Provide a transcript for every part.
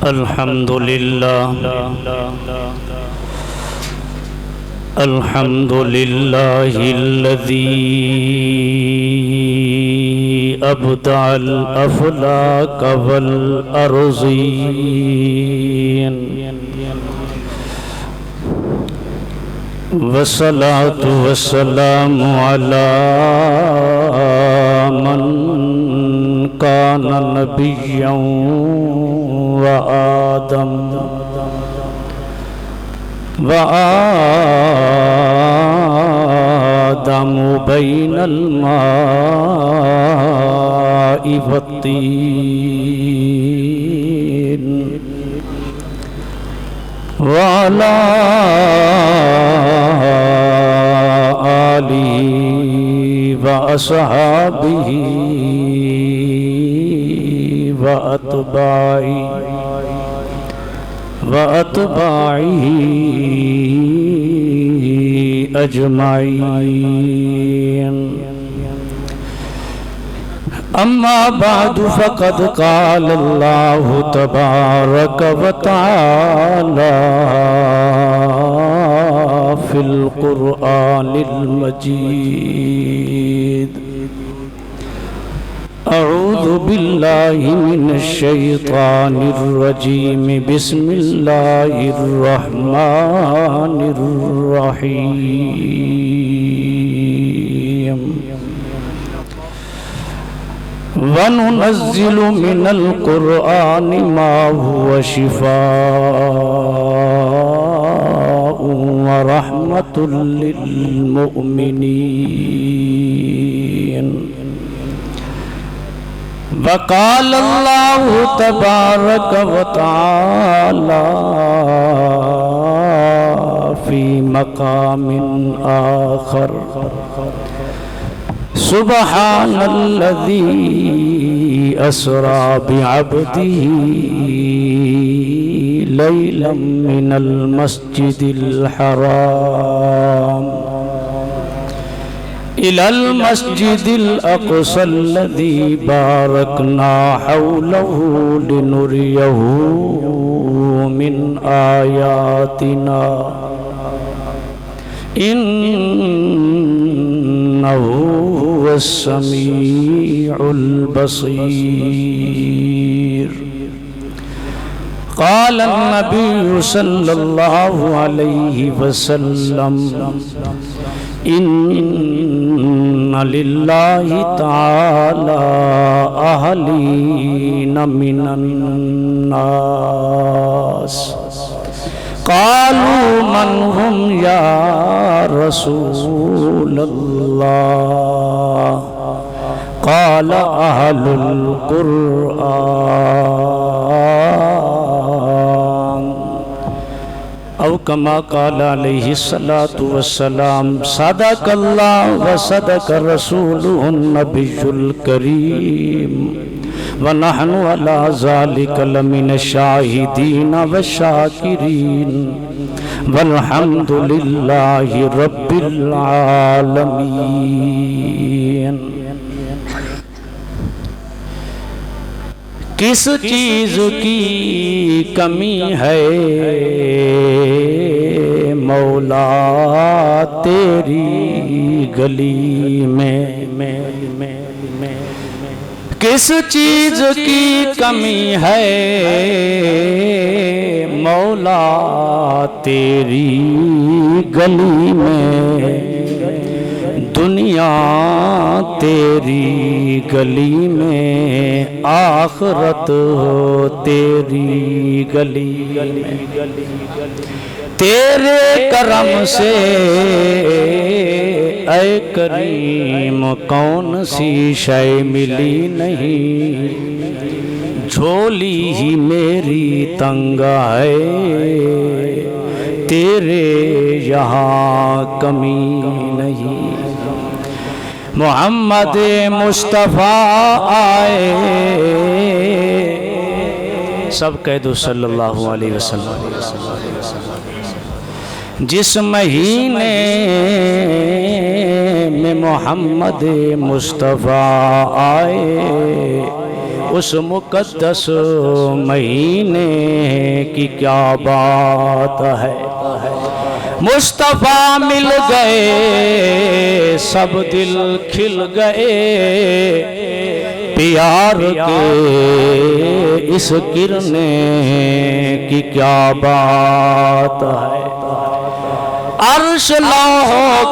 अल्हम्दुलिल्लाहिल्लज़ी अब्दअल अफ़लाक वल अर्ज़ीन वस्सलातु वस्सलामु अला मन काना नबिय्यन व आदम बैनल माइ वत्तीन व अला आलिहि व अस्हाबिहि व अतबाइहि अजमाइन। अम्मा बादु फ़क़द क़ाल अल्लाहु तबारक व तआला फ़िल क़ुरआनिल मजीद। अऊज़ु बिल्लाहि मिनश शैतानिर रजीम। बिस्मिल्लाहिर रहमानिर रहीम। वनुनज़्ज़िलु मिनल क़ुरआनि मा हुवा शिफ़ाउन व रहमतुल लिल मुमिनीन। वक़ाल अल्लाहु तबारक व तआला फ़ी मक़ामिन आख़र। सुब्हानल्लज़ी अस्रा बिअब्दिही लैलन मिनल मस्जिदिल हराम इलल मस्जिदिल अक़सल्लज़ी बारकना हौलहु लिनुरियहु मिन आयातिना इन्नहु हुवस्समीउल बसीर। क़ाल अन्नबिय्यु सल्लल्लाहु अलैहि वसल्लम इन्ना लिल्लाहि ताला अहलीन मिनन नास। क़ालू मन हुम या रसूलल्लाह। क़ाल अहलुल क़ुरआन। औ कमा क़ाल अलैहिस्सलातु वस्सलाम। सदक़ल्लाह व सदक़ रसूलुहुन नबियुल करीम व नहनु अला ज़ालिका लमिन शाहिदीन व शाकिरीन वल्हम्दुलिल्लाहि रब्बिल आलमीन। किस चीज़ की कमी है मौला तेरी गली में। किस चीज़ की कमी है मौला तेरी गली में। दुनिया तेरी गली में आखिरत हो तेरी गली में। तेरे करम से ऐ करीम कौन सी शय मिली नहीं। झोली ही मेरी तंग है तेरे यहाँ कमी नहीं। मोहम्मद मुस्तफ़ा आए सब कह दो सल्लल्लाहु अलैहि वसल्लम। जिस महीने में मोहम्मद मुस्तफ़ा आए उस मुकद्दस महीने की क्या बात है। मुस्तफ़ा मिल गए सब दिल खिल गए, प्यार के इस गिरने की क्या बात है। अर्श लौह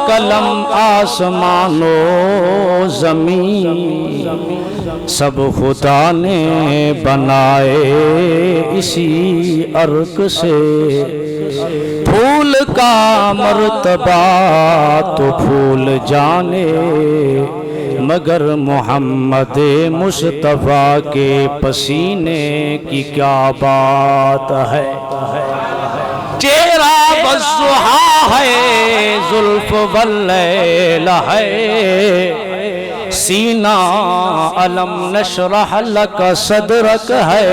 कलम आसमानो ज़मीन सब खुदा ने बनाए इसी अर्क से। फूल का मर्तबा तो फूल जाने, मगर मोहम्मद मुस्तफ़ा के पसीने की क्या बात है। चेहरा बज़ुहा है, जुल्फ वल्लैल है, सीना अलम नशरह लक सदरक है,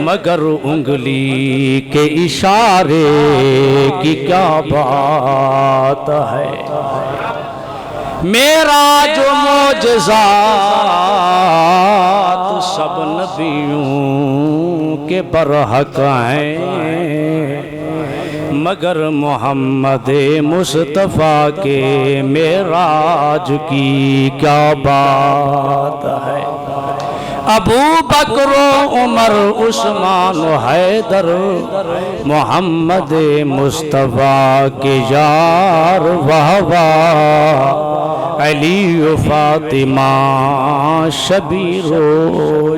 मगर उंगली के इशारे की क्या बात है। मेरा जो मोजज़ात सब नबियों के बरहक हैं, मगर मोहम्मद मुस्तफ़ा के मेराज की क्या बात है। अबू बकर उमर उस्मान हैदर मोहम्मद मुस्तफ़ा के यार वाह वाह, अली फातिमा शबीरो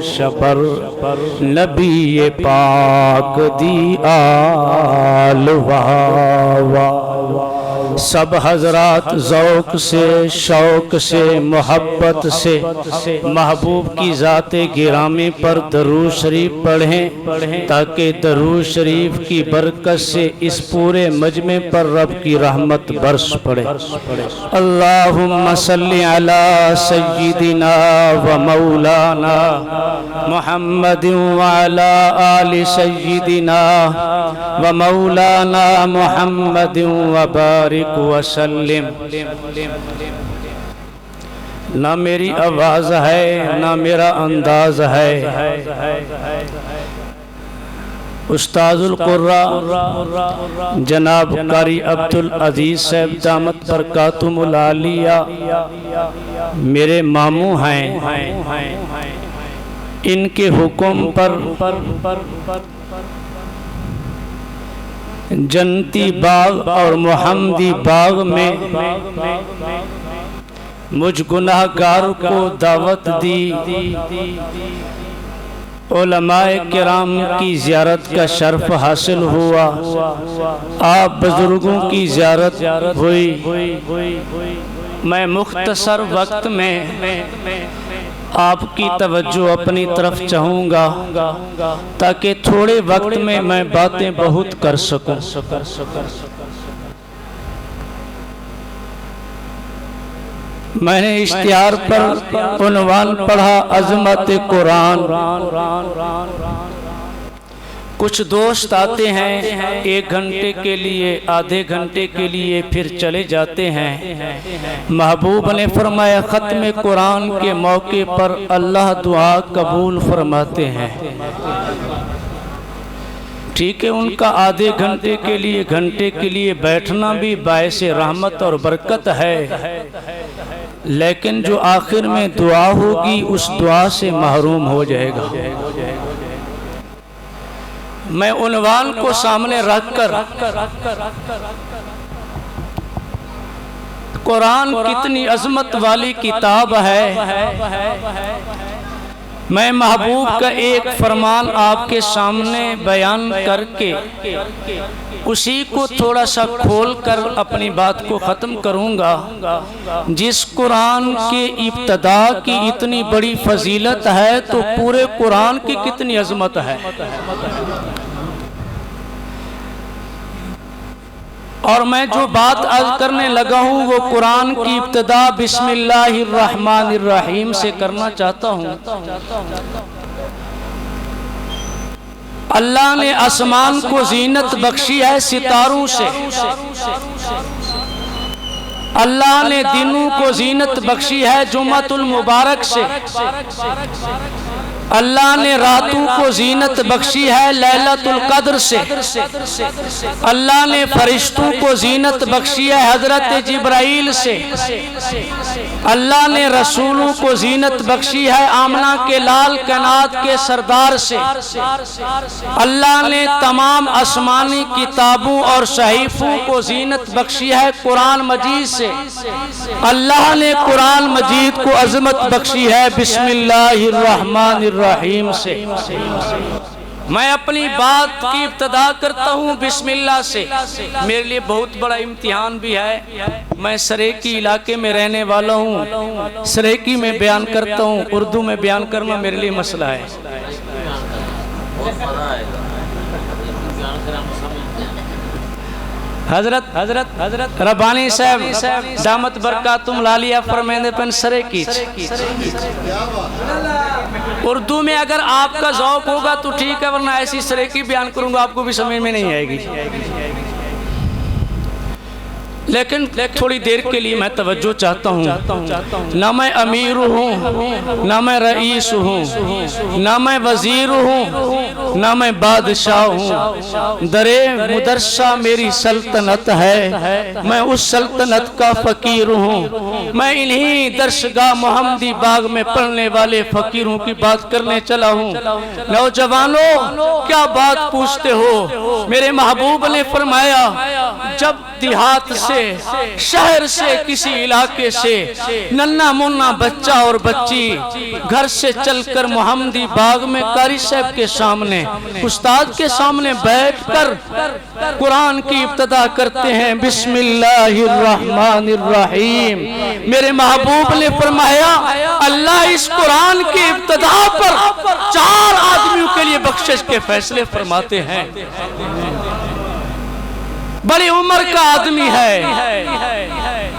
शबर नबी पाक दी आल वाह वाह। सब हजरात ज़ौक़ से शौक़ से मोहब्बत से महबूब की ज़ाते गिरामी पर दरूद शरीफ पढ़ें, ताकि दरूद शरीफ की बरकत से इस पूरे मजमे पर रब की रहमत बरस पड़े। अल्लाहुम्मा सल्ली अला सय्यिदिना व मौलाना मुहम्मदिन व अला आलि सय्यिदिना व मौलाना मुहम्मदिन व बारिक वसल्लिम। ना मेरी आवाज़ है ना मेरा अंदाज है। उस्ताजुल कुर्रा जनाब कारी अब्दुल अजीज साहब दामत बरकातुहुल आलिया मेरे मामू हैं। इनके हुक्म पर जन्नती बाग और मोहम्मदी बाग में मुझ गुनाहगार को दावत दी। उलमाए किराम की ज़ियारत का शर्फ हासिल हुआ, आप बुजुर्गों की ज़ियारत हुई। मैं मुख्तसर वक्त में आपकी तवज्जो अपनी तरफ चाहूँगा, ताकि थोड़े वक्त में मैं बातें बहुत कर सकूँ। मैंने इश्तिहार पर उन्वान पढ़ा अज़मत कुरान। कुछ दोस्त आते हैं 1 घंटे के लिए, आधे घंटे के लिए, फिर चले जाते हैं। महबूब ने फरमाया ख़त्म कुरान के मौके पर अल्लाह दुआ कबूल फरमाते हैं। ठीक है, उनका आधे घंटे के लिए बैठना भी बायसे रहमत और बरकत है, लेकिन जो आखिर में दुआ होगी उस दुआ से महरूम हो जाएगा। मैं उन्वान को सामने रखकर कुरान कितनी अजमत वाली किताब है, मैं महबूब का एक फरमान आपके सामने बयान करके उसी को थोड़ा सा खोल कर अपनी बात को ख़त्म करूँगा। जिस कुरान के इब्तदा की इतनी बड़ी फजीलत है, तो पूरे कुरान की कितनी अजमत है। और मैं जो बात आज करने लगा हूँ वो कुरान की इब्तिदा बिस्मिल्लाहिर्रहमानिर्रहीम से करना चाहता हूँ। अल्लाह ने आसमान को जीनत बख्शी है सितारों से, अल्लाह ने दिनों को जीनत बख्शी है जुम्मतुल मुबारक से। अल्लाह ने रातों को जीनत बख्शी है लैलतुल कद्र से। अल्लाह ने फरिश्तों को जीनत बख्शी है हजरत जिब्राइल से। अल्लाह ने रसूलों को जीनत बख्शी है आमना के लाल कायनात के सरदार से। अल्लाह ने तमाम आसमानी किताबों और सहीफों को जीनत बख्शी है कुरान मजीद से। अल्लाह ने कुरान मजीद को अजमत बख्शी है बिस्मिल्लाहिर्रहमानिर्रहीम से। मैं अपनी बात की इब्तिदा करता हूँ बिस्मिल्लाह से। मेरे लिए बहुत बड़ा इम्तिहान भी है। मैं सरेकी इलाके में रहने वाला हूँ। सरेकी में बयान करता हूँ, उर्दू में बयान करना मेरे लिए मसला है। हजरत हजरत हजरत रब्बानी साहब दामत बरकातुम लालिया फरमाते पन सरेकी। उर्दू में अगर आपका ज़ौक़ होगा तो ठीक है, वरना ऐसी सरेकी बयान करूंगा आपको भी समझ में नहीं आएगी। लेकिन थोड़ी देर के लिए मैं तवज्जो चाहता हूँ। ना मैं अमीर हूँ, ना मैं रईस हूँ, ना मैं वजीर हूँ, ना मैं बादशाह हूँ। दरे मुदरसा मेरी सल्तनत है, मैं उस सल्तनत का फकीर हूँ। मैं इन्हीं दर्शगाह मोहम्मदी बाग में पढ़ने वाले फकीरों की बात करने चला हूँ। नौजवानों, क्या बात पूछते हो? मेरे महबूब ने फरमाया, जब देहात से शहर से किसी इलाके से नन्ना मुन्ना बच्चा और बच्ची घर से चलकर मोहम्मदी बाग में कारी साहब के सामने उस्ताद के सामने बैठकर कुरान की इब्तिदा करते हैं बिस्मिल्लाहिर्रहमानिर्रहीम। मेरे महबूब ने फरमाया, अल्लाह इस कुरान की इब्तिदा पर 4 आदमियों के लिए बख्शिश के फैसले फरमाते हैं। बड़ी उम्र का आदमी है।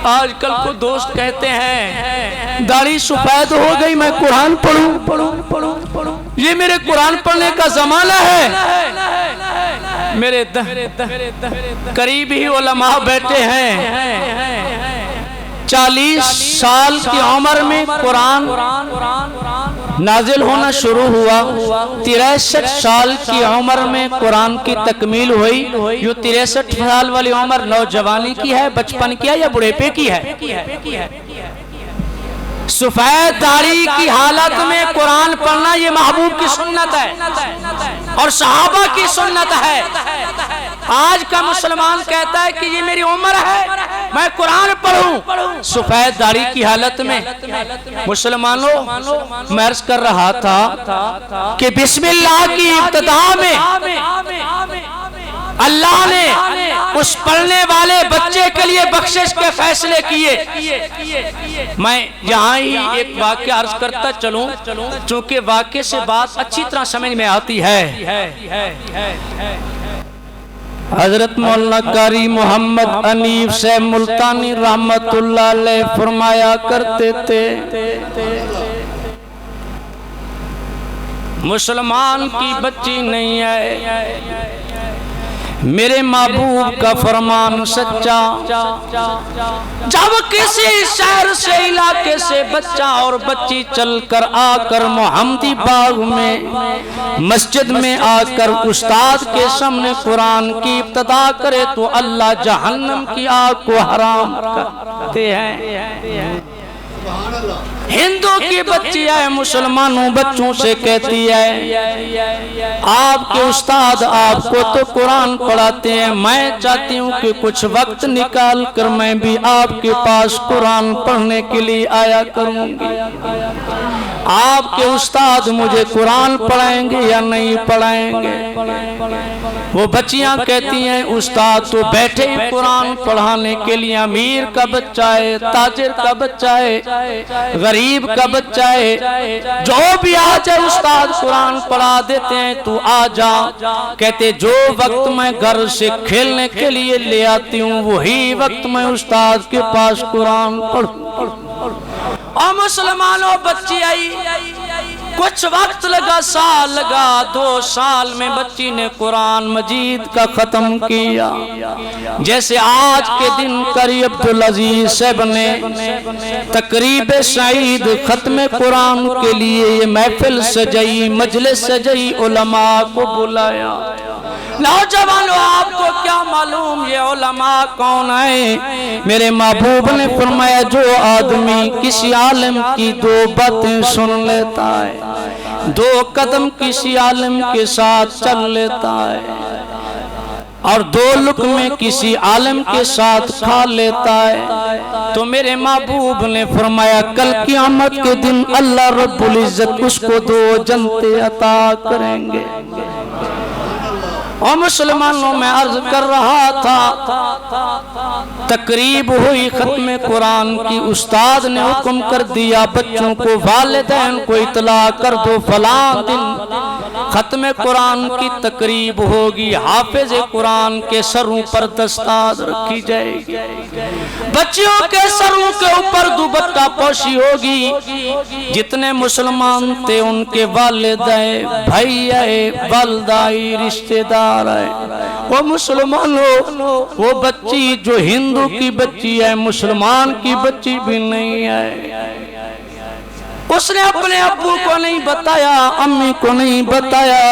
आजकल को दोस्त कहते हैं दाढ़ी सफेद हो गई, मैं कुरान पढ़ूं। ये मेरे कुरान पढ़ने का जमाना है। मेरे करीब ही उलमा बैठे हैं। 40 साल की उम्र में कुरान नाजिल होना शुरू हुआ। 63 साल की उम्र में कुरान की तकमील हुई। यो 63 साल वाली उम्र नौजवानी की है, बचपन की है या बुढ़ेपे की है? सफेद दाढ़ी की हालत में कुरान पढ़ना ये महबूब की सुन्नत है और सहाबा की सुन्नत है। आज का मुसलमान कहता है कि ये मेरी उम्र है, मैं कुरान पढ़ूं सफेद दाढ़ी की हालत में। मुसलमानों, मैं अर्ज कर रहा था कि बिस्मिल्लाह की इब्तिदा में अल्लाह ने उस पढ़ने वाले बच्चे के लिए बख्शिश के फैसले किए। मैं यहाँ ही एक वाक्य अर्ज करता चलूं, चूंकि वाक्य से बात अच्छी तरह समझ में आती है। हजरत मौलाना कारी मोहम्मद अनीफ से मुल्तानी रहमतुल्लाह अलैह फरमाया करते थे, मुसलमान की बच्ची नहीं है, मेरे महबूब का फरमान सच्चा। जब किसी शहर से इलाके से बच्चा और बच्ची चलकर आकर मोहम्मदी बाग में मस्जिद में आकर उस्ताद के सामने कुरान की इब्तिदा करे तो अल्लाह जहन्नम की आग को हराम करते हैं। हिंदू की बच्ची है, मुसलमानों बच्चों से कहती है, आपके उस्ताद आपको तो कुरान पढ़ाते हैं, मैं चाहती हूँ कि कुछ वक्त निकाल कर मैं भी आपके पास कुरान पढ़ने के लिए आया करूँगी। आपके उस्ताद मुझे कुरान पढ़ाएंगे या नहीं पढ़ाएंगे? वो बच्चियां कहती हैं, उस्ताद तो बैठे ही कुरान पढ़ाने के लिए, अमीर का बच्चा है, ताजिर का बच्चा है, गरीब का बच्चा है, जो भी आ जाए उस्ताद कुरान पढ़ा देते हैं, तू आ जा। कहते जो वक्त मैं घर से खेलने के लिए ले आती हूँ वही वक्त मैं उस्ताद के पास कुरान पढ़ूं। और मुसलमानों बच्ची आई कुछ वक्त लगा, साल लगा, 2 साल में बच्ची ने कुरान मजीद का खत्म किया। जैसे आज के दिन करी अब्दुल अजीज साहब ने तकरीब सईद खत्म कुरान के लिए ये महफिल सजाई, मजलिस सजाई, उलमा को बुलाया। नौजवानों, आपको क्या मालूम ये उलमा कौन है? मेरे महबूब ने फरमाया, जो आदमी किसी आलिम की 2 बातें सुन लेता है, 2 कदम किसी आलिम के साथ चल लेता है और 2 लुक़मे किसी आलिम के साथ खा लेता है, तो मेरे महबूब ने फरमाया कल क़यामत के दिन अल्लाह रब्बुल इज्जत उसको 2 जन्नतें अता करेंगे। और मुसलमानों में अर्ज कर रहा था, तकरीब हुई खत्म कुरान की, उस्ताद ने हुक्म कर दिया बच्चों को, वालिदैन को इतला कर दो फलां दिन खत्म कुरान की तकरीब होगी, हाफिज कुरान के सरों पर दस्तार रखी जाएगी, बच्चियों के सरों के ऊपर दुपट्टा पोशी होगी। जितने मुसलमान थे उनके वालिदैन, भैया, वालदाई, रिश्तेदार है, वो मुसलमानों, वो बच्ची जो हिंदू की बच्ची है, मुसलमान की बच्ची भी नहीं है। उसने अपने अब्बू को नहीं बताया, अम्मी को नहीं बताया,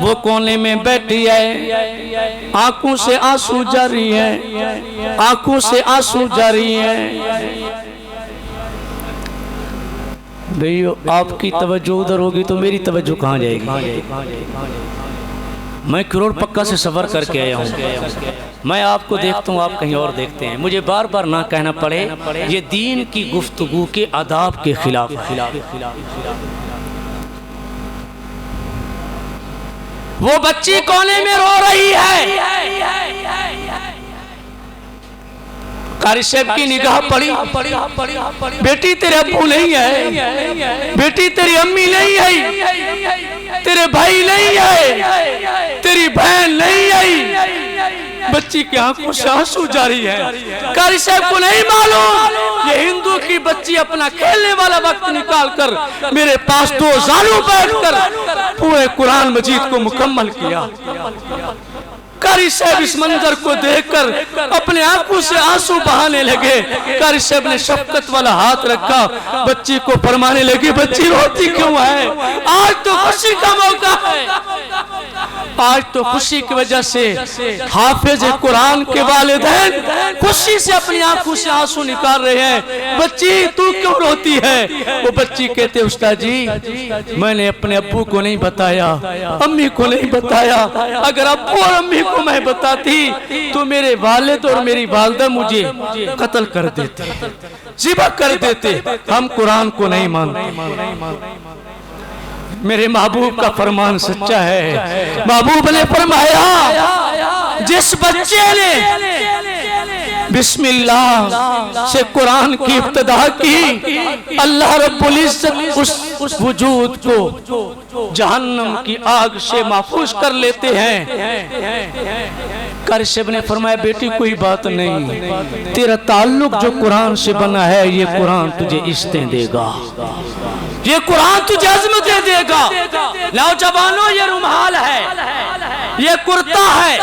वो कोने में बैठी है, आंखों से आंसू जारी है, आंखों से आंसू जारी है। भैया आपकी तवज्जो उधर होगी तो मेरी तवज्जो कहाँ जाएगी? मैं करोड़ पक्का से सफ़र करके आया हूँ, मैं आपको देखता हूँ, आप कहीं और देखते हैं। मुझे बार बार ना कहना पड़े, ये दीन की गुफ्तगू के आदाब के खिलाफ है। वो बच्ची कोने में रो रही है, कारी साहब की निगाह पड़ी, बेटी तेरे अब्बू नहीं है, बेटी तेरी अम्मी नहीं है, तेरे भाई नहीं है, तेरी बहन नहीं है। बच्ची की आंखों से आंसू जारी है। कारी साहब को नहीं मालूम ये हिंदू की बच्ची अपना खेलने वाला वक्त निकाल कर मेरे पास 2 सालों बैठकर पूरे कुरान मजीद को मुकम्मल किया। कारी साहब इस मंजर को देखकर अपने आंखों से आंसू बहाने लगे। कारी साहब ने शफकत वाला हाथ रखा, बच्ची को फरमाने लगी, बच्ची रोती क्यों है? आज तो खुशी का मौका है, आज तो खुशी की वजह से हाफिज कुरान के वालिदैन खुशी से अपनी आंखों से आंसू निकाल रहे हैं। बच्ची तू क्यों रोती है? वो बच्ची कहते, उस्ताद जी मैंने अपने अब्बू को नहीं बताया, अम्मी को नहीं बताया, अगर अब्बू और अम्मी को मैं बताती तो मेरे वालिद और मेरी वालिदा मुझे कत्ल कर देते, ज़िबा कर देते। हम कुरान को नहीं मानते। मेरे महबूब का फरमान सच्चा है। महबूब ने फरमाया, जिस बच्चे ने बिस्मिल्लाह से कुरान की इब्तिदा की, अल्लाह रब्बुल इज्जत उस वजूद को जहन्नम की आग से महफूज कर लेते हैं। करशब ने फरमाया, बेटी कोई बात नहीं, तेरा ताल्लुक जो कुरान से बना है, ये कुरान तुझे इज्जतें देगा, ये कुरान तुझे अज़मतें देगा। नौजवानों, ये रुमाल है, ये कुर्ता है,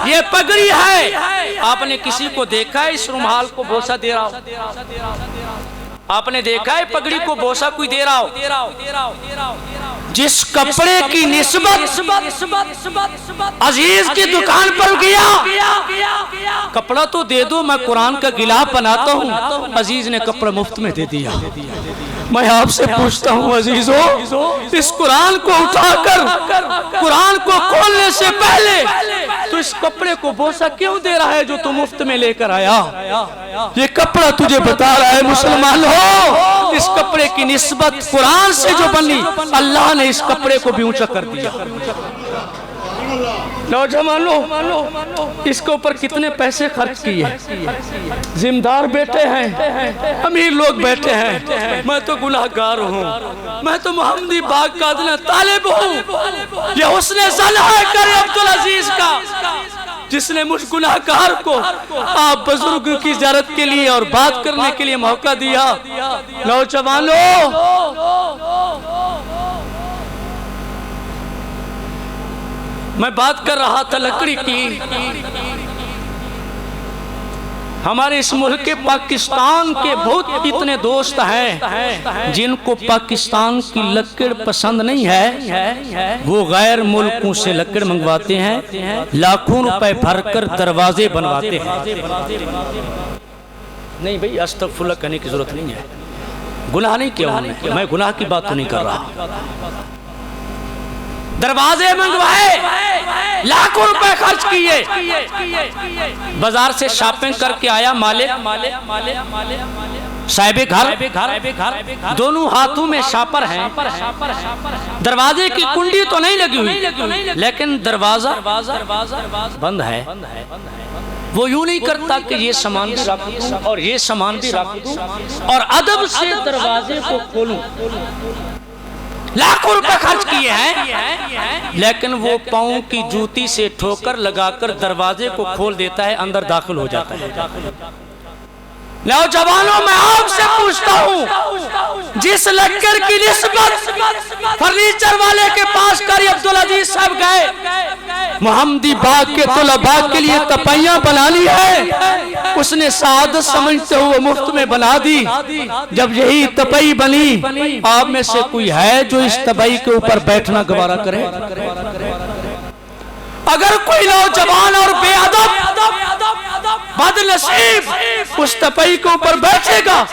ये पगड़ी है। आपने किसी को देखा है इस रुमाल को बोसा दे रहा हो? आपने देखा है पगड़ी को बोसा कोई दे रहा हो? जिस कपड़े की निस्बत अजीज की दुकान पर गया, कपड़ा तो दे दो, मैं कुरान का गिलाफ बनाता हूँ, अजीज ने कपड़ा मुफ्त में दे दिया। मैं आपसे पूछता हूँ अजीजों, इस कुरान को उठाकर कुरान को खोलने से पहले तो इस कपड़े को बोसा क्यों दे रहा है जो तू मुफ्त में लेकर आया? ये कपड़ा तुझे बता रहा है मुसलमान हो, इस कपड़े की निस्बत कुरान से जो बनी, अल्लाह ने इस कपड़े को भी ऊंचा कर दिया। नौजवानों, इसके ऊपर कितने पैसे खर्च किए, जिम्मेदार बैठे हैं, अमीर लोग बैठे हैं, मैं तो गुनाहगार हूँ, मैं तो मोहम्मदी बाग का तालिब हूँ। ये उसने सलाह करे अब्दुल अजीज का, जिसने मुझ गुनाहगार को आप बुजुर्ग की ज़ियारत के लिए और बात करने के लिए मौका दिया। नौजवानों, मैं बात कर रहा था लकड़ी की। हमारे इस मुल्क के पाकिस्तान के बहुत इतने दोस्त हैं जिनको पाकिस्तान की लकड़ पसंद नहीं है, वो गैर मुल्कों से लकड़ मंगवाते हैं, लाखों रुपए भरकर दरवाजे बनवाते हैं। नहीं भाई, अस्तगफुरुल्लाह कहने की जरूरत नहीं है, गुनाह नहीं किया मैं गुनाह की बात तो नहीं कर रहा। दरवाजे मंगवाए, लाखों रुपए खर्च किए, बाजार से शॉपिंग करके आया मालिक साहिबे घर, दोनों हाथों में शापर हैं, दरवाजे की कुंडी तो नहीं लगी हुई लेकिन दरवाजा बंद है। वो यूं नहीं करता कि ये सामान भी रख दूं और ये सामान भी रख दूं और अदब से दरवाजे को खोलूं। लाखों रुपए खर्च किए हैं लेकिन वो पांव की जूती से ठोकर लगाकर दरवाजे को खोल देता है, अंदर दाखिल हो जाता है। नौजवानों, मैं आपसे पूछता हूँ, जिस लक्कर की निस्बत फर्नीचर वाले के पास कारी अब्दुल अजीज साहब गए, मोहम्मदी बाग के तुलबा के लिए तपैया बना ली है, उसने सादत समझते हुए मुफ्त में बना दी। जब यही तपई बनी, आप में से कोई है जो इस तपई के ऊपर बैठना गवारा करे? अगर कोई नौजवान और बेअदब बदनसीब उस तपई के ऊपर बैठेगा,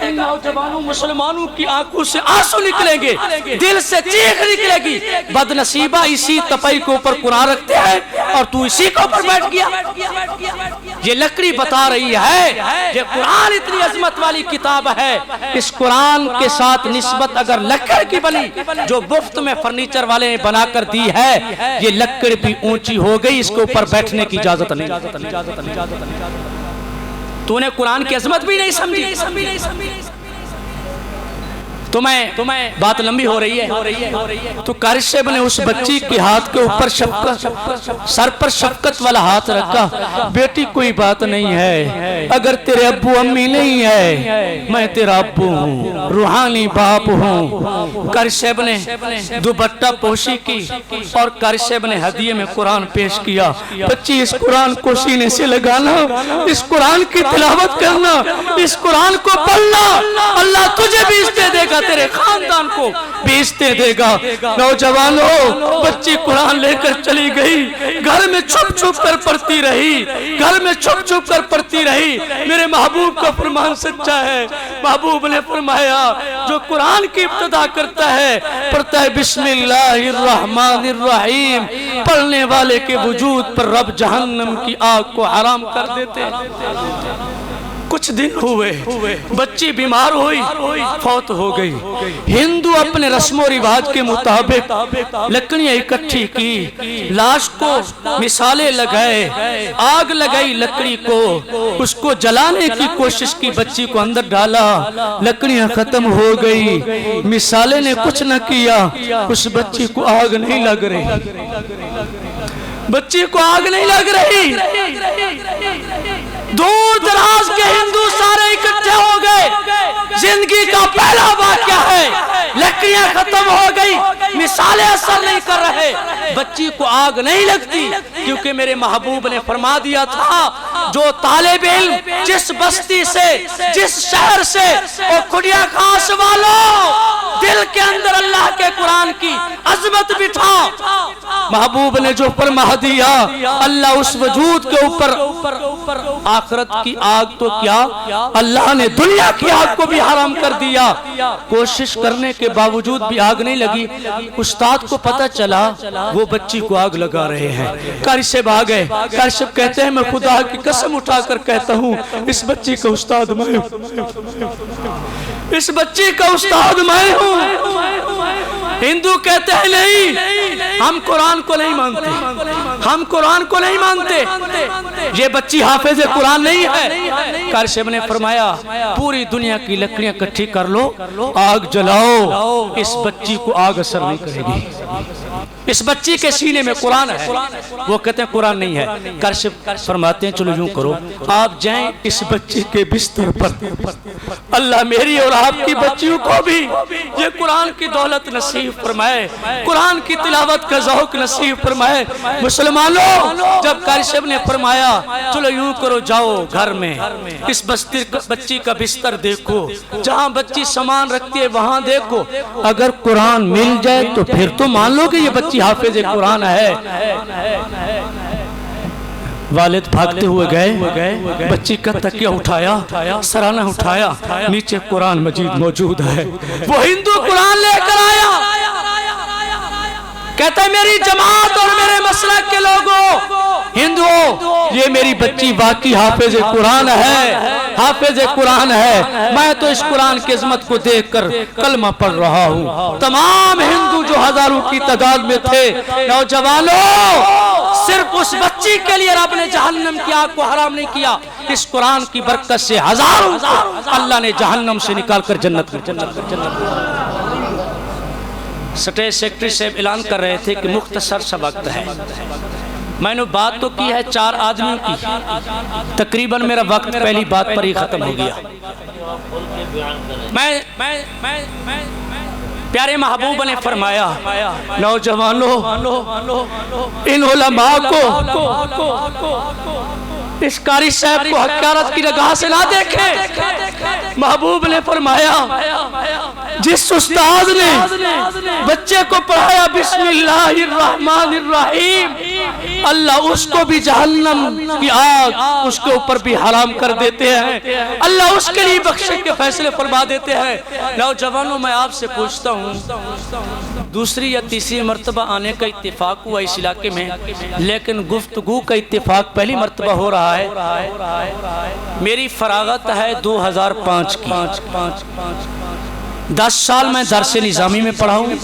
इन नौजवानों मुसलमानों की आंखों से आंसू निकलेंगे, दिल से चीख निकलेगी, बदनसीबा इसी तपई के ऊपर कुरान रखते हैं और तू इसी के ऊपर बैठ गया। ये लकड़ी बता रही है ये कुरान इतनी अजमत वाली किताब है, इस कुरान के साथ निस्बत अगर लकड़ की बनी जो मुफ्त में फर्नीचर वाले ने बनाकर दी है, ये लकड़ भी ऊंची हो गई, इसके ऊपर बैठने की इजाजत नहीं। तूने कुरान की अजमत भी नहीं समझी। तुम्हें बात लंबी हो रही है। तो कारी साहब ने उस बच्ची के हाथ के ऊपर सर पर शफकत वाला हाथ रखा। बेटी कोई बात नहीं है, अगर तेरे अब्बू अम्मी नहीं है, मैं तेरा अब्बू हूँ, रूहानी बाप हूँ। कारी साहब ने दुपट्टा पोशी की और कारी साहब ने हदिये में कुरान पेश किया। बच्ची, इस कुरान को सीने से लगाना, इस कुरान की तिलावत करना, इस कुरान को पढ़ना, अल्लाह तुझे भी इससे देगा, तेरे खानदान को बेचते देगा। नौजवानों, बच्ची कुरान लेकर चली गई, घर में छुप छुप कर पढ़ती रही, घर में छुप छुप कर पढ़ती रही। मेरे महबूब का फरमान सच्चा है। महबूब ने फरमाया, जो कुरान की इब्तिदा करता है, पढ़ता है बिस्मिल्लाहिर्रहमानिर्रहीम, पढ़ने वाले के वजूद पर रब जहन्नम की आग को हराम कर देते हैं। कुछ दिन हुए, बच्ची बीमार हुई, फौत हो गई। हिंदू अपने रस्मो रिवाज के मुताबिक लकड़ियां इकट्ठी की, लाश को मिसाले लगाए, आग लगाई लकड़ी को, उसको जलाने की कोशिश की, बच्ची को अंदर डाला, लकड़ियां खत्म हो गई। मिसाले ने कुछ न किया, उस बच्ची को आग नहीं लग रही, बच्ची को आग नहीं लग रही। दूर दराज के हिंदू सारे इकट्ठे हो गए। जिंदगी का पहला वाक़या है, लकड़ियां खत्म हो गई, मिसालें असर नहीं कर रहे, बच्ची को आग नहीं लगती, क्योंकि मेरे महबूब ने फरमा दिया था, जो तालिब इल्म जिस बस्ती से, जिस शहर से, और खुदिया खास वालों, दिल के अंदर अल्लाह के कुरान की अजमत बिठा, महबूब ने जो फरमा दिया, अल्लाह उस वजूद के ऊपर आखिरत की आग तो क्या, अल्लाह ने दुनिया की आग को भी हराम कर दिया। कोशिश करने के बावजूद भी आग नहीं लगी। उस्ताद को पता चला वो बच्ची को आग लगा रहे हैं। कारी साहब आ गए। कारी साहब कहते हैं, मैं खुदा की कसम उठाकर कहता हूँ, इस बच्ची का उस्ताद मैं हूँ, इस बच्ची का उस्ताद मैं हूँ। हिंदू कहते हैं नहीं, हम कुरान को नहीं मानते, हम कुरान को नहीं मानते, ये बच्ची हाफिज़ कुरान नहीं है। कारी साहब ने फरमाया, पूरी दुनिया की लकड़ियां इकट्ठी कर लो, आग जलाओ, इस बच्ची को आग असर नहीं करेगी। इस बच्ची के सीने में कुरान है। वो कहते हैं कुरान नहीं है। काशिफ फरमाते हैं चलो यूं करो, आप जाएं इस बच्ची के बिस्तर पर, अल्लाह मेरी और आपकी बच्चियों को भी ये कुरान की दौलत नसीब फरमाए, कुरान की तिलावत का ज़ौक़ नसीब फरमाए। मुसलमानों, जब काशिफ ने फरमाया चलो यूं करो, जाओ घर में इस बच्ची का बिस्तर देखो, जहां बच्ची सामान रखती है वहां देखो, अगर कुरान मिल जाए तो फिर तो मान लो कि ये बच्ची हाफिज कुरान है। वालिद भागते हुए गए, बच्ची का तकिया उठाया, सराना उठाया, नीचे कुरान मजीद मौजूद है। वो हिंदू कुरान लेकर आया, कहता है मेरी जमात और मेरे मसलक के लोगों, हिंदुओं, ये मेरी बच्ची वाकई हाफिज कुरान है, हाफिज कुरान है। मैं तो इस कुरान की इज़्ज़त को देखकर कलमा पढ़ रहा हूँ। तमाम हिंदू जो हजारों की तादाद में थे, नौजवानों, सिर्फ उस बच्ची के लिए रब ने जहन्नम की आग को हराम नहीं किया। इस कुरान की बरकत से हजारों अल्लाह ने जहन्नम से निकाल कर जन्नत में। स्टेट सेक्रेटरी साहब ऐलान कर रहे थे कि मुख्तसर सा वक्त है। मैंने बात तो की है 4 आदमियों की, तकरीबन मेरा वक्त पहली बात पर ही खत्म हो गया। मैं प्यारे महबूब ने फरमाया, नौजवानों, इन उलमा को इस कारी साहब को हक़ारत की निगाह से ना देखें। महबूब ने फरमाया, जिस उस्ताद ने बच्चे को पढ़ाया बिस्मिल्लाहिर्रहमानिर्रहीम, अल्लाह उसको भी जहन्नम की आग उसके ऊपर भी हराम कर देते हैं, अल्लाह उसके लिए बख्शिश के फैसले फरमा देते हैं। नौजवानों, मैं आपसे पूछता हूँ, दूसरी या तीसरी मर्तबा आने का इत्तेफाक हुआ इस इलाके में, लेकिन गुफ्तगू का इत्तेफाक पहली मर्तबा हो रहा है। मेरी फरागत है 2005 की। 10 साल मैं दर्स निज़ामी में पढ़ा हूँ,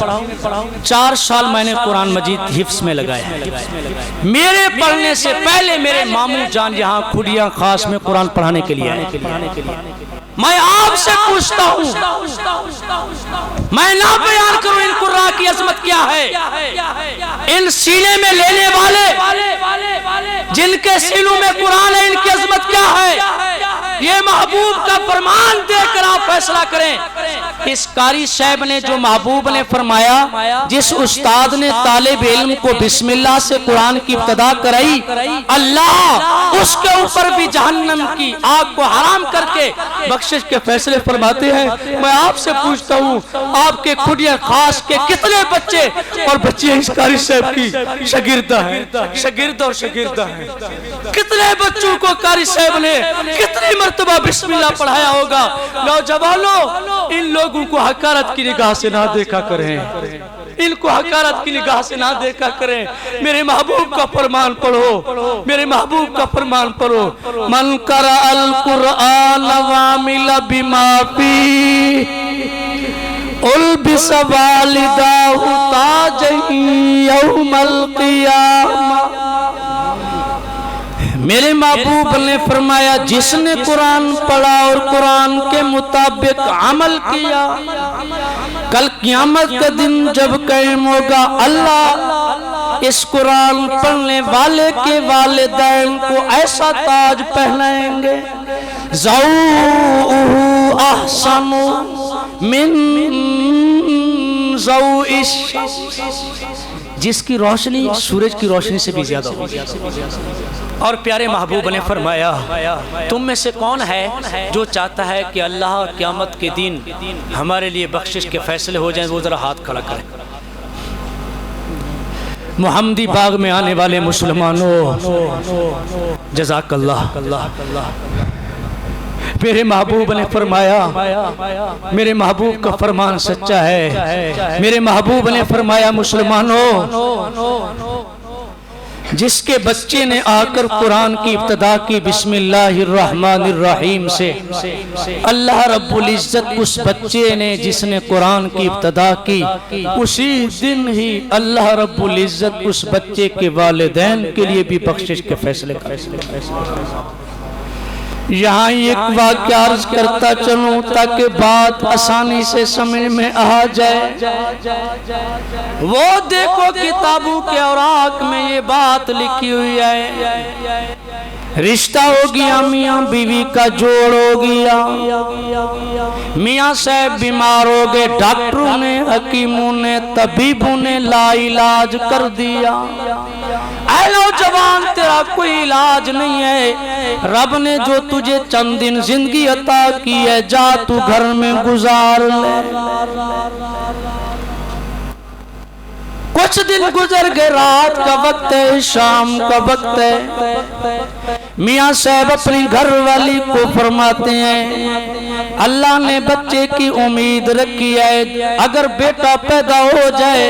4 साल मैंने कुरान मजीद हिफ्स में लगाया है। मेरे पढ़ने से पहले मेरे मामू जान यहाँ खुडिया खास में कुरान पढ़ाने के लिए आए। मैं आपसे पूछता हूँ, मैं ना बयान करूँ इन कुर्रा की अजमत क्या है, इन सीने में लेने वाले जिनके सीनों में कुरान है, इनकी अजमत क्या है? ये महबूब का फरमान देकर आप फैसला करें। इस कारी साहब ने जो महबूब ने फरमाया, जिस उस्ताद ने तालिब इल्म को बिस्मिल्लाह से कुरान की इब्तिदा कराई, अल्लाह उसके ऊपर भी जहन्नम की आग को हराम करके बख्शिश के फैसले फरमाते हैं। मैं आपसे पूछता हूँ, आपके खुदिया खास के कितने बच्चे और बच्चियां इस कारी साहब की शागिर्दा है, शागिर्द और शागिर्दा है? कितने बच्चों को कारी साहब ने कितनी मर्तबा बिस्मिल्लाह पढ़ाया होगा? नौजवानों, इन लोगों को हकारत की निगाह से ना देखा करें, इनको हकारत की निगाह से ना देखा करें। मेरे महबूब का फरमान पढ़ो, मेरे महबूब का फरमान पढ़ो, मन करा अल कुरान वामिला बिमा फी उल बिसवालिदाहु ताजही यौमल क़ियामह। मेरे महबूब ने फरमाया, जिसने कुरान पढ़ा और कुरान के मुताबिक अमल किया, कल क़यामत का दिन जब कायम होगा, अल्लाह इस कुरान पढ़ने वाले के वालिदैन को ऐसा ताज पहनाएंगे, ज़ौउहु अहसनु मिन ज़ौइश, जिसकी रोशनी सूरज की रोशनी से भी ज्यादा होगी। और प्यारे महबूब ने फरमाया, तुम में से कौन है जो चाहता है कि अल्लाह क़यामत के दिन हमारे लिए बख्शिश के फैसले हो जाएं? वो जरा हाथ खड़ा करें। मोहम्मदी बाग में आने वाले मुसलमानों, जज़ाकल्लाह। मेरे महबूब ने फरमाया, मेरे महबूब का फरमान सच्चा है। मेरे महबूब ने फरमाया, मुसलमानों, जिसके बच्चे ने आकर कुरान की इब्तिदा की बिस्मिल्लाहिर्रहमानिर्रहीम से, अल्लाह रब्बुल इज्जत उस बच्चे ने जिसने कुरान की इब्तिदा की, उसी दिन ही अल्लाह रब्बुल इज्जत उस बच्चे के वालिदैन के लिए भी बख्शिश के फैसले यहाँ एक वाक्य अर्ज करता चलूं ताकि बात आसानी से समझ में आ जाए। वो देखो किताबों के औराक में ये बात लिखी हुई है, रिश्ता हो गया मियाँ बीवी का जोड़ हो गया, मियाँ साहब बीमार हो गए, डॉक्टरों ने हकीमों ने तबीबों ने लाइलाज कर दिया। ऐ नौजवान तेरा कोई इलाज नहीं है, रब ने जो तुझे चंद दिन जिंदगी अता की है, जा तू घर में गुजार ले। कुछ दिन गुजर गए, रात का वक्त है, शाम का वक्त है। मियाँ साहब अपनी घर वाली को फरमाते हैं, अल्लाह ने बच्चे की उम्मीद रखी है, अगर बेटा पैदा हो जाए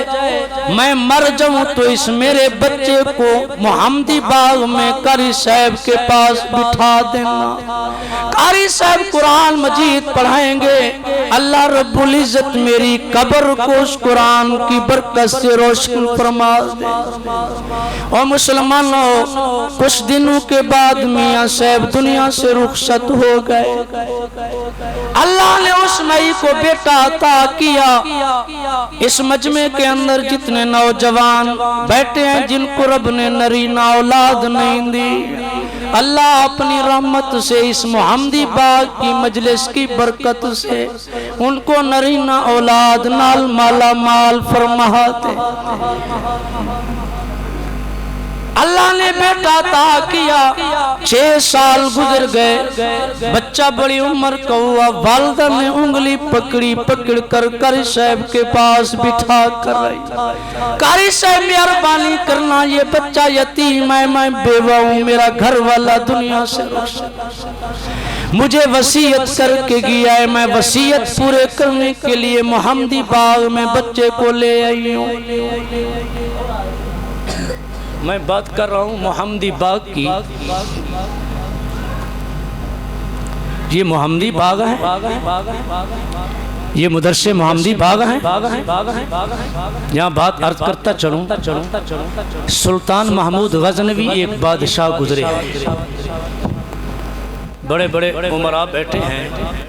मैं मर जाऊं तो इस मेरे बच्चे को मोहम्मदी बाग में कारी साहब के पास बिठा देना। कारी साहब कुरान मजीद पढ़ाएंगे, अल्लाह रब्बुल इज्जत मेरी कब्र को उस कुरान की बरकत से रोशन फरमा दे। और मुसलमानों, कुछ दिनों के बाद मियाँ साहब दुनिया से रुखसत हो गए। अल्लाह ने उस मई को बेटा अता किया। इस मजमे के अंदर जितने नौजवान बैठे हैं जिनको रब ने नरीना औलाद नहीं दी, अल्लाह अपनी रहमत से इस मोहम्मदी बाग की मजलिस की बरकत से उनको नरीना औलाद नाल माला माल फरमाते। अल्लाह ने बेटा अता किया। 6 साल गुजर गए, बच्चा बड़ी उम्र का हुआ। वालिदा ने उंगली पकड़ी, पकड़ कर कारी साहब के पास बिठा कर रही, कारी साहब मेहरबानी करना, ये बच्चा यतीम है, मैं बेवा हूँ, मेरा घर वाला दुनिया से रुखसत, मुझे वसीयत करके गया है, मैं वसीयत पूरे करने के लिए मोहम्मदी बाग में बच्चे को ले आई हूँ। मैं बात कर रहा हूँ मोहम्मदी बाग की। ये मोहम्मदी बाग है, ये मुदर्से मोहम्मदी बाग है। यहाँ बात अर्ज करता चलूँ, सुल्तान महमूद गजनवी एक बादशाह गुजरे हैं। बड़े बड़े उमरा बैठे हैं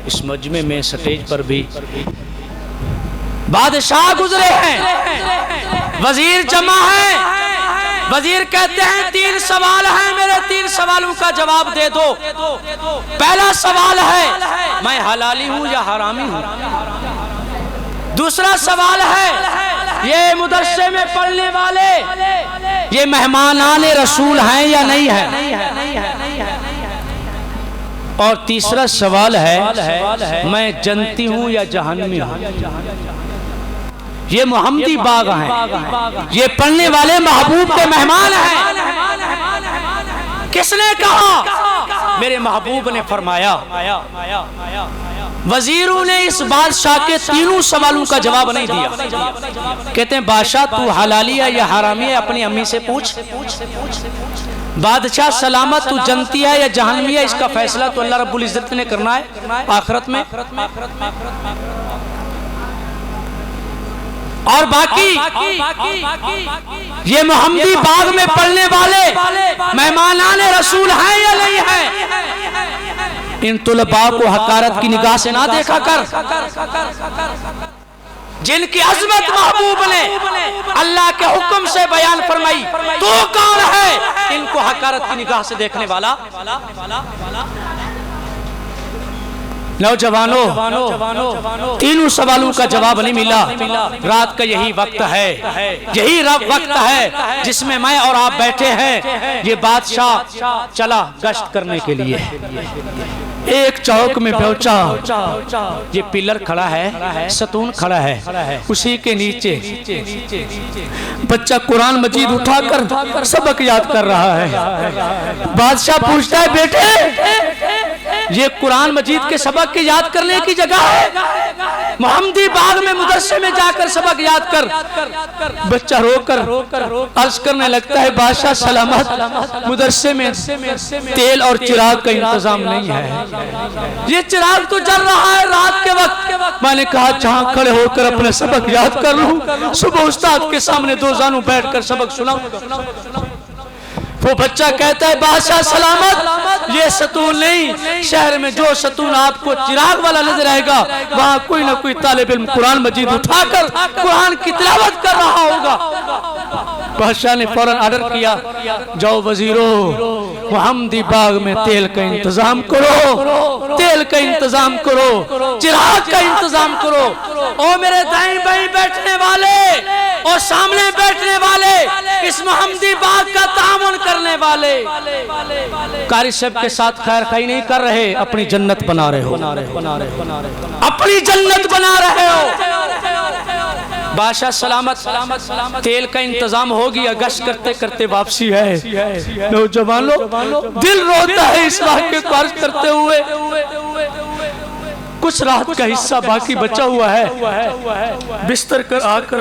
इस मजमे में, स्टेज पर भी बादशाह गुजरे हैं, वजीर जमा है। वजीर कहते हैं 3 सवाल हैं मेरे, 3 सवालों का जवाब दे दो। पहला सवाल है मैं हलाली हूँ या हरामी हूँ। दूसरा सवाल है ये मुदर्से में पढ़ने वाले ये मेहमान आने रसूल हैं या नहीं है। और तीसरा सवाल है मैं जन्नती हूँ या जहन्नमी हूँ। ये मोहम्मदी बाग हैं, ये पढ़ने वाले महबूब के मेहमान हैं। किसने कहा? मेरे महबूब ने फरमाया। वजीरों ने इस बादशाह के 3 सवालों का जवाब नहीं दिया। कहते हैं बादशाह तू हलाली है या हरामी है, अपनी अम्मी से पूछ। बादशाह सलामत तू जन्नती है या जहन्नमी है, इसका फैसला तो अल्लाह रब्बुल इज्जत ने करना है आखिरत में। और बाकी ये मोहम्मदी बाग में पढ़ने वाले मेहमानाने रसूल हैं या नहीं है। इन तुलबा को हकारत की निगाह से ना देखा कर, जिनकी अजमत महबूब ने अल्लाह के हुक्म से बयान फरमाई, तो कौन है इनको हकारत की निगाह से देखने वाला। नौजवानों 3 सवालों का जवाब नहीं मिला। रात का यही वक्त है, यही वक्त है जिसमें मैं और आप बैठे हैं। ये बादशाह चला गश्त करने के लिए, एक चौक में पहुंचा। ये पिलर खड़ा है, सतून खड़ा है, उसी के नीचे बच्चा कुरान मजीद उठाकर सबक याद कर रहा है। बादशाह पूछता है बेटे ये कुरान मजीद के सबक के याद करने की जगह है, मोहम्मदी बाग में मुदर्से में जाकर सबक याद कर। बच्चा रोकर अर्ज करने लगता है बादशाह सलामत, मुदर्से में तेल और चिराग का इंतजाम नहीं है। ये चिराग तो जल रहा है रात के वक्त। मैंने कहा जहां खड़े होकर अपने सबक याद कर लूं, सुबह उस्ताद के सामने 2 जानू बैठकर सबक सुनाऊं। वो बच्चा कहता है बादशाह सलामत, ये सतून नहीं, शहर में जो सतून आपको चिराग वाला नजर आएगा वहां कोई ना कोई तालिब इल्म कुरान मजीद उठाकर कुरान की तिलावत कर रहा होगा। बादशाह ने फौरन ऑर्डर किया, जाओ वजीरों मोहम्मदी बाग में तेल का इंतजाम करो, तेल का इंतजाम करो, चिराग का इंतजाम करो। ओ मेरे दाएं बाएं बैठने वाले और सामने बैठने वाले, इस मोहम्मदी बाग का तामुन करने वाले, कारी साहब के साथ खैर खाई नहीं कर रहे, अपनी जन्नत बना रहे हो, अपनी जन्नत बना रहे हो। बादशाह सलामत तेल का इंतजाम हो गया, गश्त करते करते वापसी है। नौजवानों दिल रोता है इस वाक़े को अर्ज करते हुए। कुछ रात का हिस्सा बाकी बचा हुआ है, बिस्तर कर आकर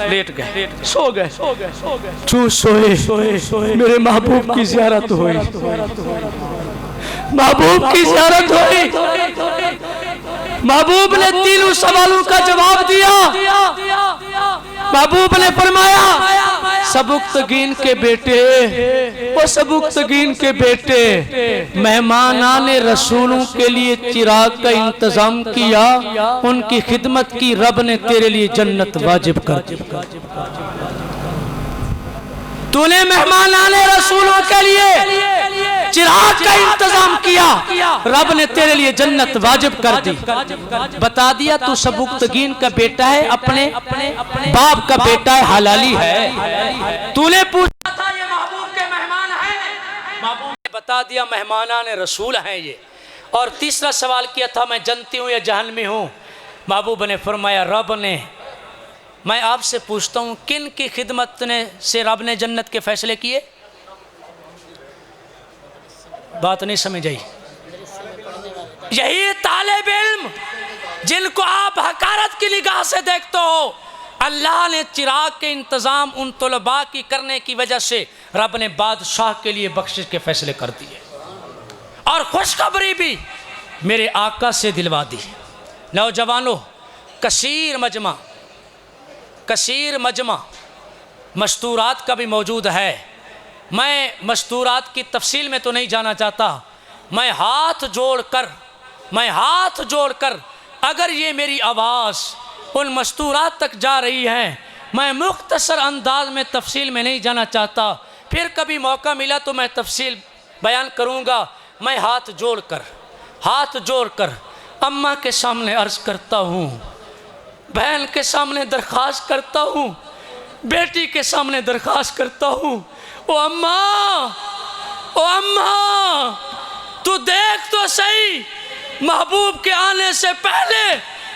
लेट गए, सो गए। चू सोए मेरे महबूब की ज़ियारत हुई, महबूब की ज़ियारत हुई। महबूब ने तीनों सवालों का जवाब दिया। महबूब ने फरमाया सबुक्तगीन के बेटे, वो सबुक्तगीन के बेटे, मेहमानाने रसूलों के लिए चिराग का इंतजाम किया, उनकी खिदमत की, रब ने तेरे लिए जन्नत वाजिब कर दी। तूने मेहमानाने रसूलों के लिए चिराग का इंतजाम किया, रब ने तेरे लिए जन्नत वाजिब कर दी। बता दिया तू सबुक्तगीन का बेटा है, अपने बाप का बेटा है, हलाली है। तूने पूछा था ये महबूब के मेहमान हैं, महबूब ने बता दिया मेहमानाने रसूल हैं ये। और तीसरा सवाल किया था मैं जन्नती हूँ या जहन्नमी हूँ, महबूब ने फरमाया रब ने। मैं आपसे पूछता हूँ किन की खिदमत ने से रब ने जन्नत के फैसले किए? बात नहीं समझ आई। यही तालिब इल्म जिनको आप हकारत की निगाह से देखते हो, अल्लाह ने चिराग के इंतज़ाम उन तुलबा की करने की वजह से रब ने बादशाह के लिए बख्शिश के फैसले कर दिए और खुशखबरी भी मेरे आका से दिलवा दी। नौजवानों, कसीर मजमा मस्तूरात का भी मौजूद है। मैं मस्तूरात की तफसील में तो नहीं जाना चाहता। मैं हाथ जोड़कर अगर ये मेरी आवाज़ उन मस्तूरात तक जा रही है, मैं मुख्तसर अंदाज में तफसील में नहीं जाना चाहता। फिर कभी मौका मिला तो मैं तफसील बयान करूँगा। मैं हाथ जोड़कर अम्मा के सामने अर्ज़ करता हूँ, बहन के सामने दरख्वास्त करता हूँ, बेटी के सामने दरख्वास्त करता हूँ, ओ अम्मा तू देख तो सही, महबूब के आने से पहले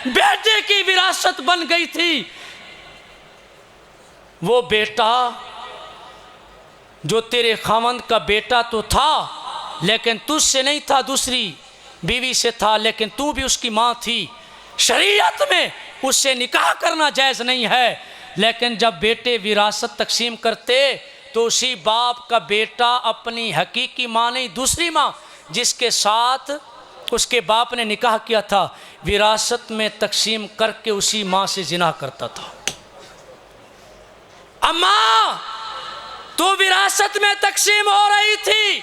बेटे की विरासत बन गई थी। वो बेटा जो तेरे खामंद का बेटा तो था, लेकिन तुझसे नहीं था, दूसरी बीवी से था, लेकिन तू भी उसकी माँ थी। शरीयत में उससे निकाह करना जायज़ नहीं है, लेकिन जब बेटे विरासत तकसीम करते तो उसी बाप का बेटा अपनी हकीकी माँ नहीं, दूसरी माँ जिसके साथ उसके बाप ने निकाह किया था, विरासत में तकसीम करके उसी माँ से जिना करता था। अम्मा तो विरासत में तकसीम हो रही थी,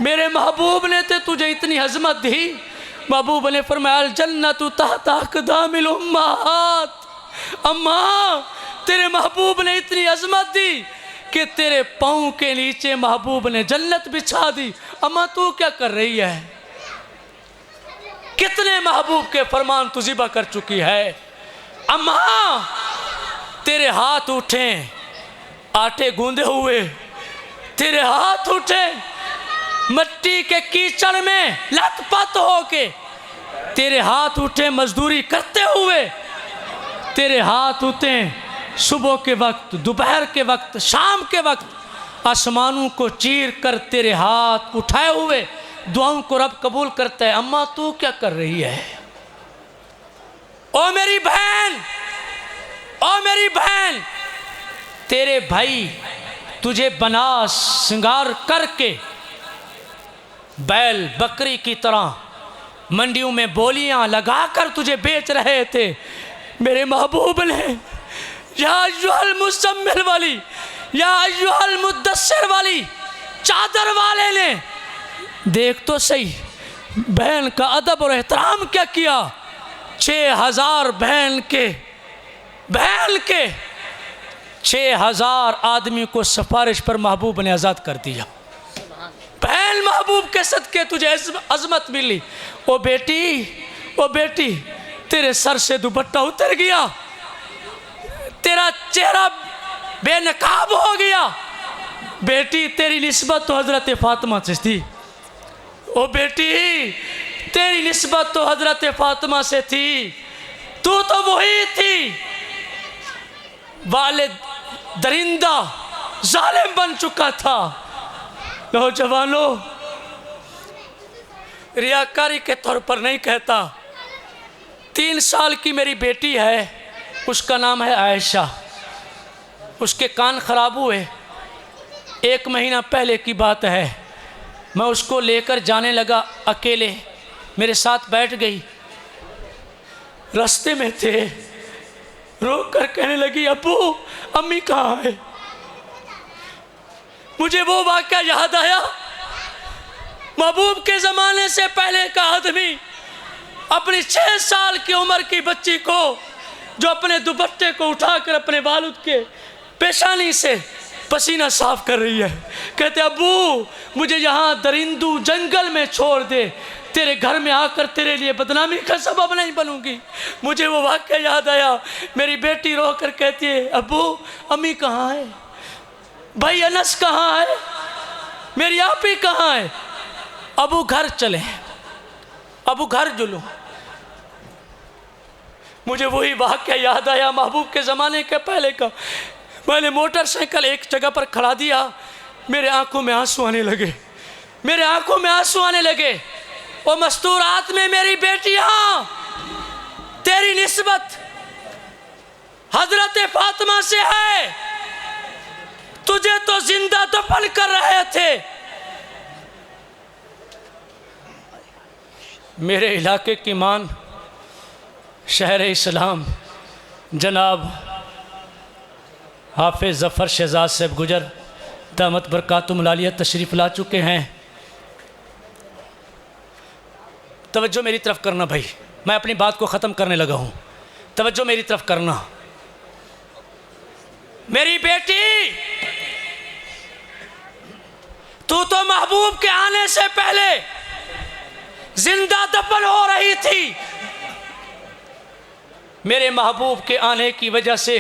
मेरे महबूब ने तो तुझे इतनी हजमत दी। महबूब ने फरमाया जन्नतु तहत अक़दामिल उम्माहात। अम्मा तेरे महबूब ने इतनी अजमत दी कि तेरे पाँव के नीचे महबूब ने जन्नत बिछा दी। अम्मा तू क्या कर रही है? कितने महबूब के फरमान तू ज़िबा कर चुकी है। अम्मा तेरे हाथ उठे आटे गूंदे हुए, तेरे हाथ उठे मिट्टी के कीचड़ में लथपथ होके, तेरे हाथ उठे मजदूरी करते हुए, तेरे हाथ उठे सुबह के वक्त, दोपहर के वक्त, शाम के वक्त आसमानों को चीर कर तेरे हाथ उठाए हुए दुआओं को रब कबूल करता है। अम्मा तू क्या कर रही है? ओ मेरी बहन, तेरे भाई तुझे बना श्रृंगार करके बैल बकरी की तरह मंडियों में बोलियां लगाकर तुझे बेच रहे थे। मेरे महबूब ने या अय्युहल मुज़म्मिल वाली या अय्युहल मुद्दस्सिर वाली चादर वाले ने देख तो सही बहन का अदब और एहतराम क्या किया। 6000 बहन के 6000 आदमी को सिफारिश पर महबूब ने आज़ाद कर दिया। बहन महबूब के सदके तुझे अजमत मिली। ओ बेटी तेरे सर से दुपट्टा उतर गया, तेरा चेहरा बेनकाब हो गया। बेटी तेरी निस्बत तो हजरत फातिमा से थी। ओ बेटी तेरी निस्बत तो हजरत फातिमा से थी, तू तो वही थी। वालिद दरिंदा जालिम बन चुका था। नौजवानों, रियाकारी के तौर पर नहीं कहता। 3 साल की मेरी बेटी है, उसका नाम है आयशा। उसके कान खराब हुए, 1 महीना पहले की बात है। मैं उसको लेकर जाने लगा अकेले, मेरे साथ बैठ गई। रास्ते में थे, रोक कर कहने लगी अब्बू अम्मी कहाँ है। मुझे वो वाक़या याद आया, महबूब के ज़माने से पहले का आदमी अपनी 6 साल की उम्र की बच्ची को, जो अपने दुपट्टे को उठाकर अपने बालूद के पेशानी से पसीना साफ कर रही है, कहते अब्बू मुझे यहाँ दरिंदू जंगल में छोड़ दे, तेरे घर में आकर तेरे लिए बदनामी का सबब नहीं बनूंगी। मुझे वो वाक़या याद आया। मेरी बेटी रो कर कहती है अब्बू अम्मी कहाँ है, भाई अनस कहाँ है, मेरी आपी कहाँ है। अबू घर चले, अबू घर जुलूं। मुझे वही वाक़या याद आया महबूब के ज़माने के पहले का। मैंने मोटरसाइकिल एक जगह पर खड़ा दिया, मेरे आंखों में आंसू आने लगे, मेरे आंखों में आंसू आने लगे। और मस्तूरात में मेरी बेटियां, तेरी निस्बत हजरत फातिमा से है, तुझे तो जिंदा दफन कर रहे थे। मेरे इलाके की मान शहर इस्लाम जनाब हाफिज़ ज़फ़र शहजाद साहब गुजर दामत बरकातुहुम लालिया तशरीफ़ ला चुके हैं। तवज्जो मेरी तरफ करना भाई, मैं अपनी बात को ख़त्म करने लगा हूँ, तवज्जो मेरी तरफ करना। मेरी बेटी, तू तो महबूब के आने से पहले जिंदा दफन हो रही थी। मेरे महबूब के आने की वजह से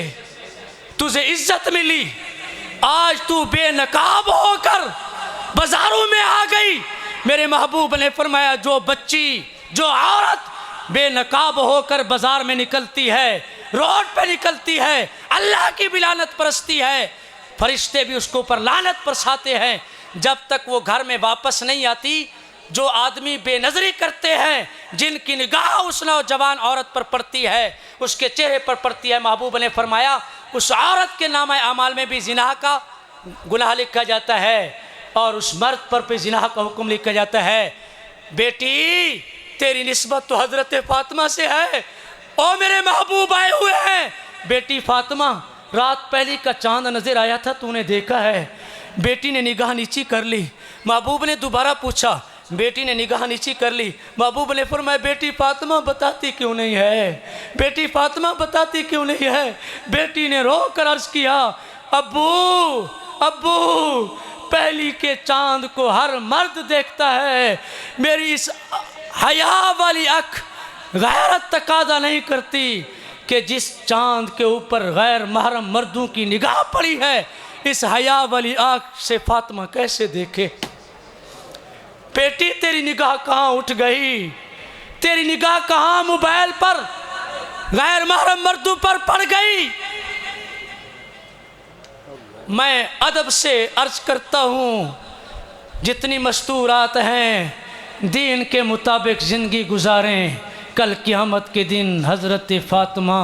तुझे इज्जत मिली। आज तू बेनकाब होकर बाजारों में आ गई। मेरे महबूब ने फरमाया जो बच्ची, जो औरत बेनकाब होकर बाजार में निकलती है, रोड पे निकलती है, अल्लाह की भी लानत परस्ती है, फरिश्ते भी उसके ऊपर लानत बरसाते हैं। जब तक वो घर में वापस नहीं आती, जो आदमी बेनजरी करते हैं, जिनकी निगाह उस नौजवान औरत पर पड़ती है, उसके चेहरे पर पड़ती है, महबूब ने फरमाया उस औरत के नाम अमाल में भी जिनाह का गुनाह लिखा जाता है और उस मर्द पर भी जिनाह का हुक्म लिखा जाता है। बेटी तेरी निस्बत तो हजरत फातिमा से है और मेरे महबूब आए हुए हैं। बेटी फातिमा, रात पहली का चांद नजर आया था, तूने देखा है? बेटी ने निगाह नीची कर ली। महबूब ने दोबारा पूछा, बेटी ने निगाह नीची कर ली। महबूब ने फरमाया बेटी फातिमा बताती क्यों नहीं है, बेटी फातिमा बताती क्यों नहीं है। बेटी ने रो कर अर्ज किया अब्बू अब्बू, पहली के चांद को हर मर्द देखता है, मेरी इस हया वाली अख गैरत तकादा नहीं करती कि जिस चांद के ऊपर गैर महरम मर्दों की निगाह पड़ी है, इस हया वाली आँख से फातिमा कैसे देखे। बेटी तेरी निगाह कहाँ उठ गई, तेरी निगाह कहाँ मोबाइल पर गैर महरम मर्दों पर पड़ गई। मैं अदब से अर्ज करता हूँ, जितनी मस्तूरात हैं दीन के मुताबिक ज़िंदगी गुजारें, कल क़यामत के दिन हज़रत फ़ातिमा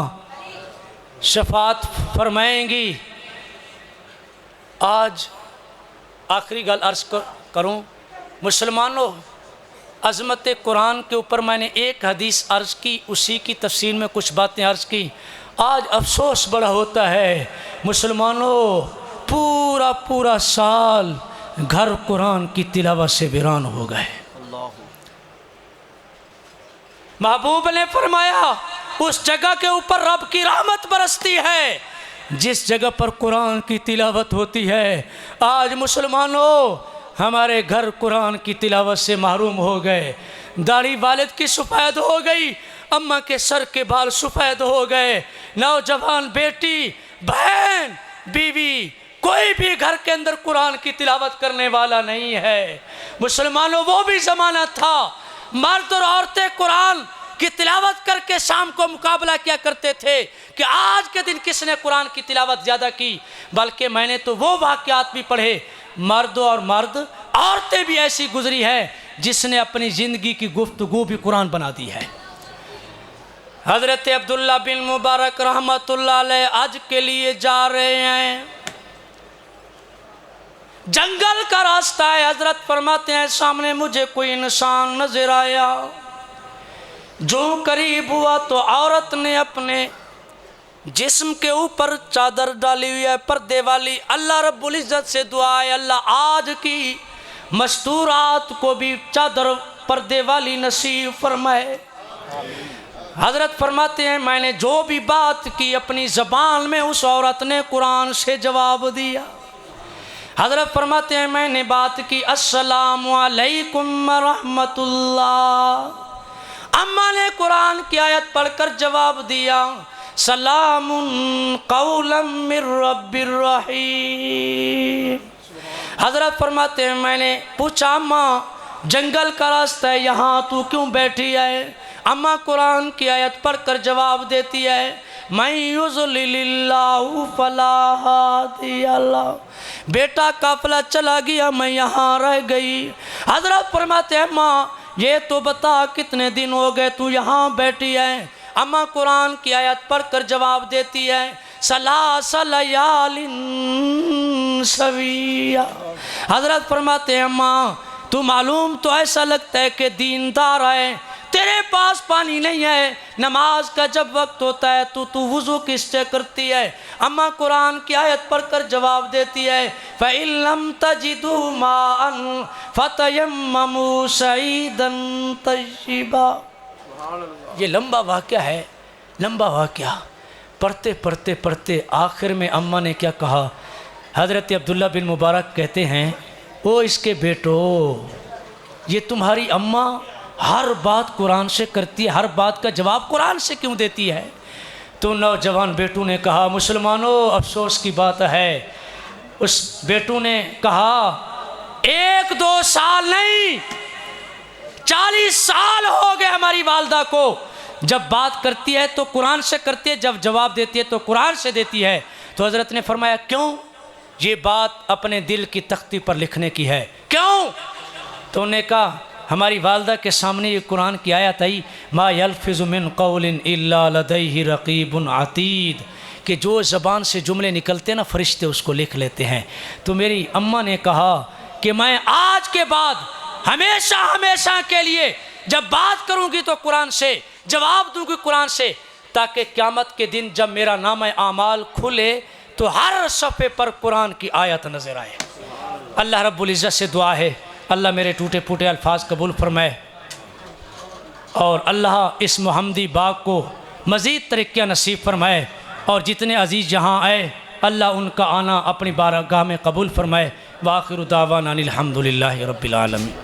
शफ़ात फरमाएंगी। आज आखिरी गल अर्ज करूँ, मुसलमानों, अज़मत कुरान के ऊपर मैंने एक हदीस अर्ज़ की, उसी की तफसीर में कुछ बातें अर्ज़ की। आज अफसोस बड़ा होता है मुसलमानों, पूरे पूरा पूरा साल घर कुरान की तिलावत से वीरान हो गए। महबूब ने फरमाया उस जगह के ऊपर रब की रहमत बरसती है जिस जगह पर कुरान की तिलावत होती है। आज मुसलमानों हमारे घर कुरान की तिलावत से महरूम हो गए। दाढ़ी वालिद की सफ़ेद हो गई, अम्मा के सर के बाल सफ़ेद हो गए। नौजवान बेटी, बहन, बीवी, कोई भी घर के अंदर कुरान की तिलावत करने वाला नहीं है। मुसलमानों वो भी ज़माना था मर्द और औरतें कुरान की तिलावत करके शाम को मुकाबला किया करते थे कि आज के दिन किसने कुरान की तिलावत ज़्यादा की। बल्कि मैंने तो वो वाक़यात भी पढ़े, मर्द औरतें भी ऐसी गुजरी है जिसने अपनी ज़िंदगी की गुफ्तगू भी कुरान बना दी है। हज़रत अब्दुल्ला बिन मुबारक रहमतुल्लाह अलैह आज के लिए जा रहे हैं, जंगल का रास्ता है। हजरत फरमाते हैं सामने मुझे कोई इंसान नजर आया, जो करीब हुआ तो औरत ने अपने जिस्म के ऊपर चादर डाली हुई है पर्दे वाली। अल्लाह रब्बुल इज़्ज़त से दुआ है अल्लाह आज की मस्तूरात को भी चादर पर्दे वाली नसीब फरमाए। हजरत फरमाते हैं मैंने जो भी बात की अपनी ज़बान में उस औरत ने कुरान से जवाब दिया। हजरत फरमाते हैं मैंने बात की अस्सलामु अलैकुम रहमतुल्लाह। अम्मा ने कुरान की आयत पढ़कर जवाब दिया सलामुन कौलम मिर रब्बिर रहीम। हजरत फरमाते हैं मैंने पूछा अम्मा जंगल का रास्ता है, यहाँ तू क्यों बैठी है? अम्मा कुरान की आयत पढ़कर जवाब देती है मैं युज़लिल्लाहु फला हादिया लहु। बेटा काफिला चला गया, मैं यहाँ रह गई। हजरत फरमाते हैं अम्मा ये तो बता कितने दिन हो गए तू यहाँ बैठी है? अम्मा कुरान की आयत पढ़कर जवाब देती है सलासलयालिन सविया। हजरत फरमाते हैं अम्मा तू मालूम तो ऐसा लगता है कि दीनदार है, तेरे पास पानी नहीं है, नमाज का जब वक्त होता है तो तू वुज़ू किससे करती है? अम्मा कुरान की आयत पढ़कर जवाब देती है फ़इल्लम तजिदू माअन फ़तयम्ममू सईदन तय्यिबा। ये लंबा वाक़या है, लंबा वाक़या। पढ़ते पढ़ते पढ़ते आखिर में अम्मा ने क्या कहा? हज़रत अब्दुल्ला बिन मुबारक कहते हैं ओ इसके बेटो, ये तुम्हारी अम्मा हर बात कुरान से करती है, हर बात का जवाब कुरान से क्यों देती है? तो नौजवान बेटू ने कहा मुसलमानों अफसोस की बात है। उस बेटू ने कहा 1-2 साल नहीं 40 साल हो गए हमारी वालदा को, जब बात करती है तो कुरान से करती है, जब जवाब देती है तो कुरान से देती है। तो हज़रत ने फरमाया क्यों? ये बात अपने दिल की तख्ती पर लिखने की है। क्यों? तो उन्होंने कहा हमारी वालदा के सामने ये कुरान की आयत आई मा यल्फिज़ु मिन क़ौलिन इल्ला लदैहि रक़ीबुन अतीद, कि जो ज़बान से जुमले निकलते ना फरिश्ते उसको लिख लेते हैं। तो मेरी अम्मा ने कहा कि मैं आज के बाद हमेशा हमेशा के लिए जब बात करूँगी तो कुरान से, जवाब दूँगी कुरान से, ताकि क़यामत के दिन जब मेरा नाम आमाल खुले तो हर सफ़े पर कुरान की आयत नज़र आए। अल्लाह रब्बुल इज़्ज़त से दुआ है अल्लाह मेरे टूटे फूटे अल्फाज कबूल फरमाए और अल्लाह इस मुहम्मदी बाग को मज़ीद तरक्कियाँ नसीब फरमाए और जितने अजीज़ यहाँ आए अल्लाह उनका आना अपनी बारगाह में कबूल फरमाए। वाखिरु दावाना अनिल हम्दुलिल्लाहि रब्बिल आलमीन।